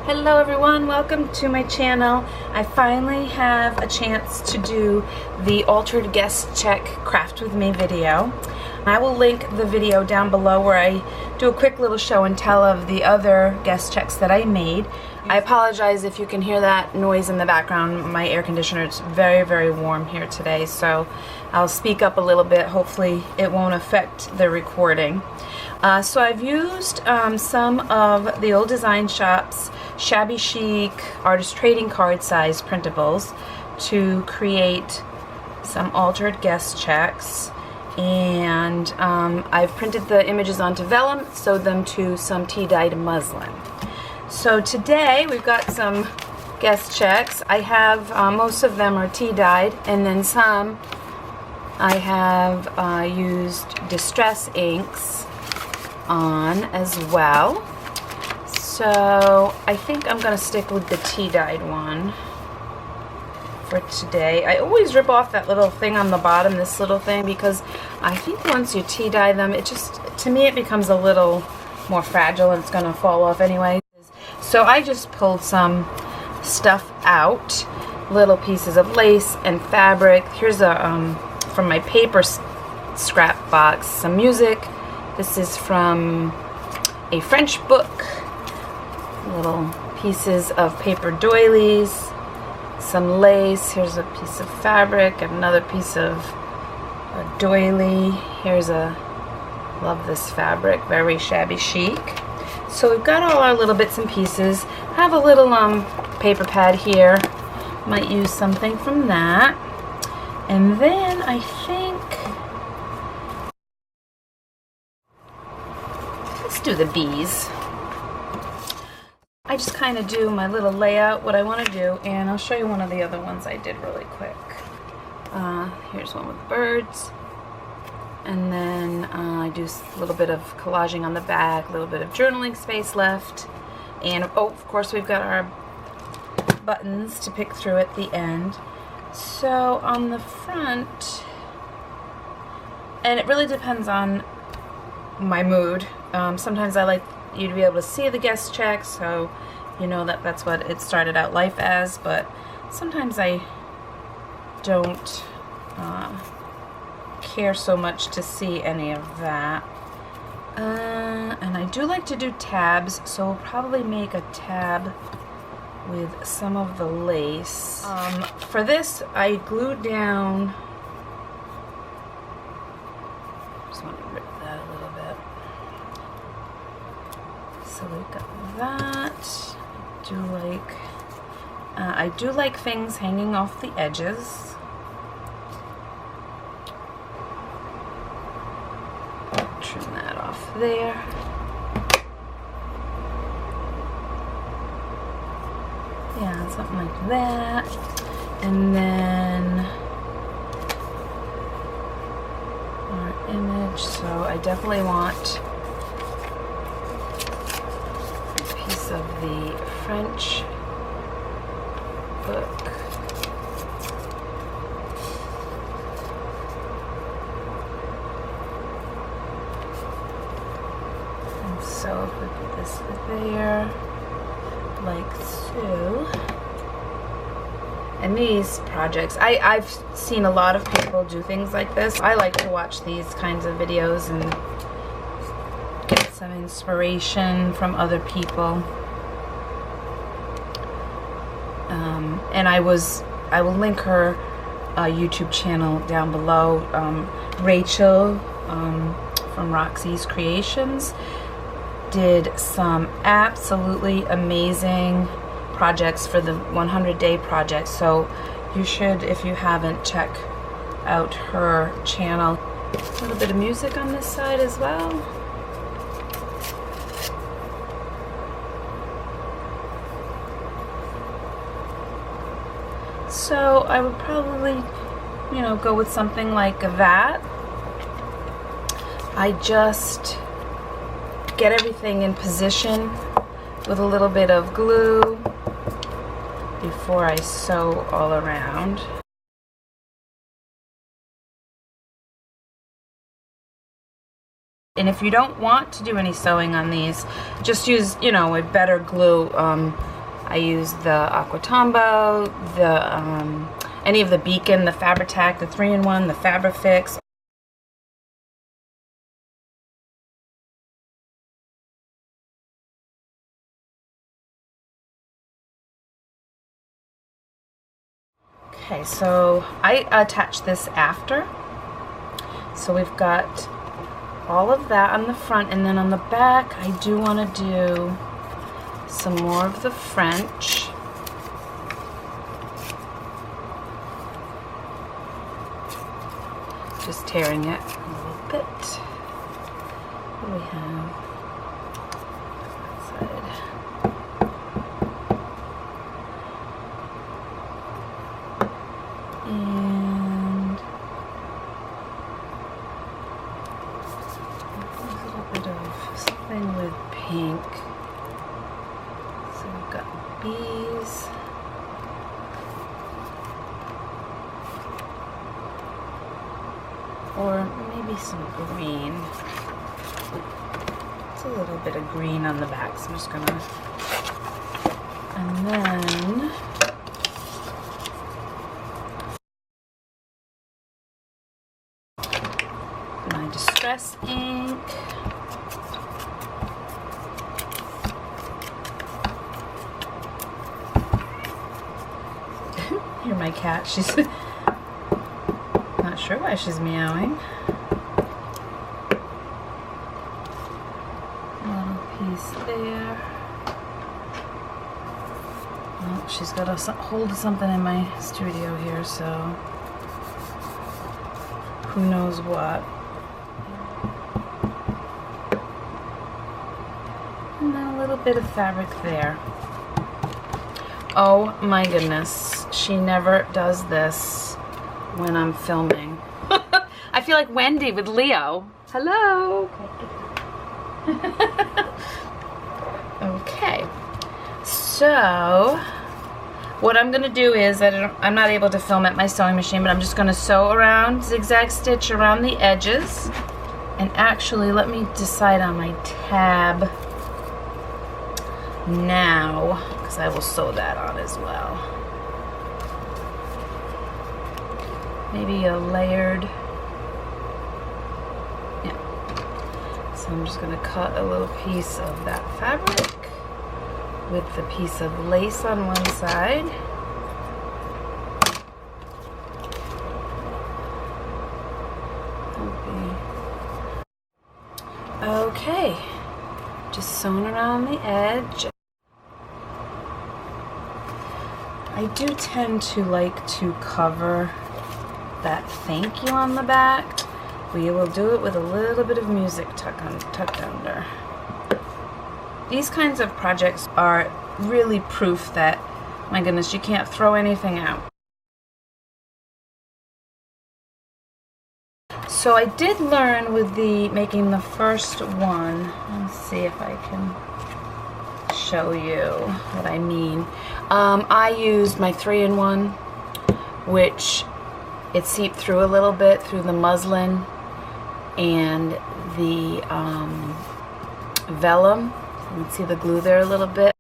Hello everyone, welcome to my channel. I finally have a chance to do the altered guest check craft with me video. I will link the video down below where I do a quick little show and tell of the other guest checks that I made. I apologize if you can hear that noise in the background. My air conditioner is very warm here today, so I'll speak up a little bit. Hopefully it won't affect the recording. So I've used some of the Old Design Shop's Shabby Chic artist trading card size printables to create some altered guest checks, and I've printed the images onto vellum, sewed them to some tea-dyed muslin. So today we've got some guest checks. I have most of them are tea-dyed, and then some I have used distress inks on as well. So I think I'm going to stick with the tea-dyed one for today. I always rip off that little thing on the bottom, this little thing, because I think once you tea-dye them, it just, to me, it becomes a little more fragile and it's going to fall off anyway. So I just pulled some stuff out, little pieces of lace and fabric. Here's a from my paper scrap box, some music. This is from a French book. Little pieces of paper doilies, some lace. Here's a piece of fabric, another piece of a doily. Here's love this fabric, very shabby chic. So we've got all our little bits and pieces. I have a little paper pad here. Might use something from that. And then I think let's do the bees. I just kind of do my little layout, what I want to do, and I'll show you one of the other ones I did really quick. Here's one with birds, and then I do a little bit of collaging on the back, a little bit of journaling space left, and oh, of course we've got our buttons to pick through at the end. So on the front, and it really depends on my mood. Sometimes I like you to be able to see the guest check, so you know that that's what it started out life as, but sometimes I don't care so much to see any of that. And I do like to do tabs, so we'll probably make a tab with some of the lace. For this, I glued down, just want to rip that a little bit. So we've got that. I do like things hanging off the edges. Trim that off there. Yeah, something like that. And then our image. So I definitely want of the French book. And so if we put this there, like so. And these projects, I've seen a lot of people do things like this. I like to watch these kinds of videos and get some inspiration from other people. And I will link her YouTube channel down below. Rachel from Roxy's Creations did some absolutely amazing projects for the 100-day project. So you should, if you haven't, check out her channel. A little bit of music on this side as well. So I would probably, you know, go with something like that. I just get everything in position with a little bit of glue before I sew all around. And if you don't want to do any sewing on these, just use, you know, a better glue I use the Aquatombo, the any of the Beacon, the Fabri Tac, the 3-in-1, the Fabri Fix. Okay, so I attach this after. So we've got all of that on the front, and then on the back I do want to do some more of the French. Just tearing it a little bit. What do we have? That side. And a little bit of something with pink. So we've got bees. Or maybe some green. It's a little bit of green on the back, so I'm just gonna, and then my distress ink. Hear my cat, she's not sure why she's meowing. A little piece there. Oh, she's got a hold of something in my studio here, so who knows what. And then a little bit of fabric there. Oh my goodness, she never does this when I'm filming. I feel like Wendy with Leo. Hello. Okay, so what I'm gonna do is, I'm not able to film at my sewing machine, but I'm just gonna sew around, zigzag stitch around the edges. And actually, let me decide on my tab now, because I will sew that on as well. Maybe a layered, yeah. So I'm just gonna cut a little piece of that fabric with the piece of lace on one side. Okay, just sewing around the edge. I do tend to like to cover that thank you on the back. We will do it with a little bit of music tucked under. These kinds of projects are really proof that, my goodness, you can't throw anything out. So I did learn with making the first one. Let's see if I can show you what I mean. I used my 3-in-1, which it seeped through a little bit through the muslin and the vellum. You can see the glue there a little bit.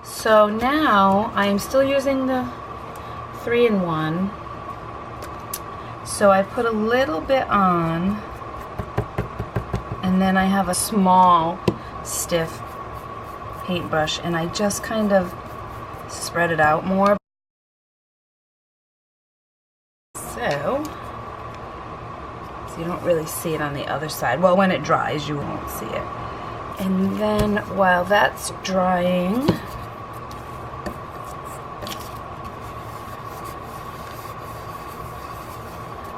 So now I'm still using the 3-in-1. So I put a little bit on, and then I have a small stiff paintbrush, and I just kind of spread it out more. So you don't really see it on the other side. Well, when it dries, you won't see it. And then while that's drying,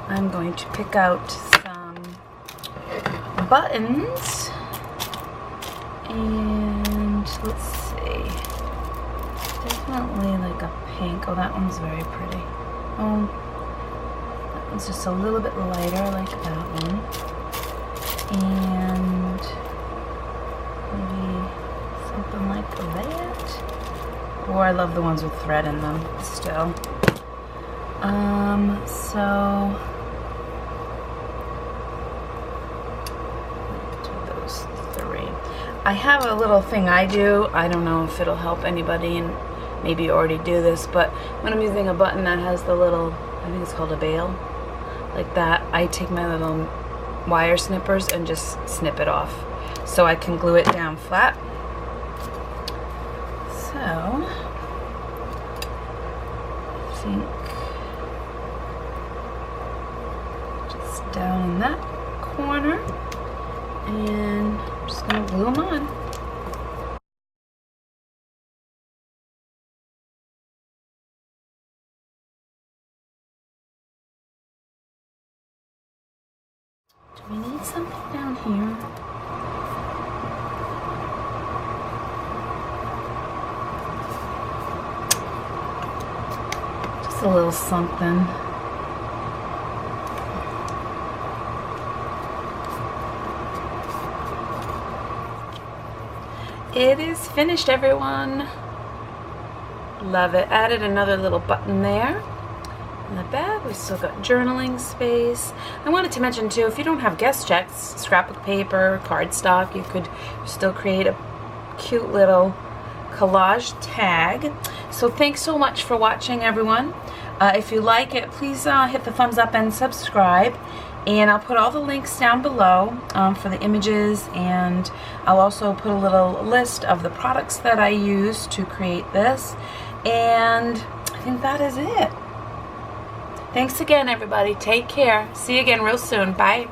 I'm going to pick out some buttons, and let's see, definitely like a pink. Oh, that one's very pretty. Oh, that one's just a little bit lighter. I like that one. And maybe something like that. Or I love the ones with thread in them still. So I have a little thing I do. I don't know if it'll help anybody, and maybe you already do this, but when I'm using a button that has the little, I think it's called a bail, like that, I take my little wire snippers and just snip it off so I can glue it down flat. So, I think just down in that corner, and I'm just going to glue them on. Do we need something down here? Just a little something. It is finished, everyone. Love it. Added another little button there. In the back, we still got journaling space. I wanted to mention too, if you don't have guest checks, scrapbook paper, cardstock, you could still create a cute little collage tag. So thanks so much for watching, everyone. If you like it, please hit the thumbs up and subscribe. And I'll put all the links down below for the images, and I'll also put a little list of the products that I use to create this. And I think that is it. Thanks again, everybody. Take care. See you again real soon. Bye.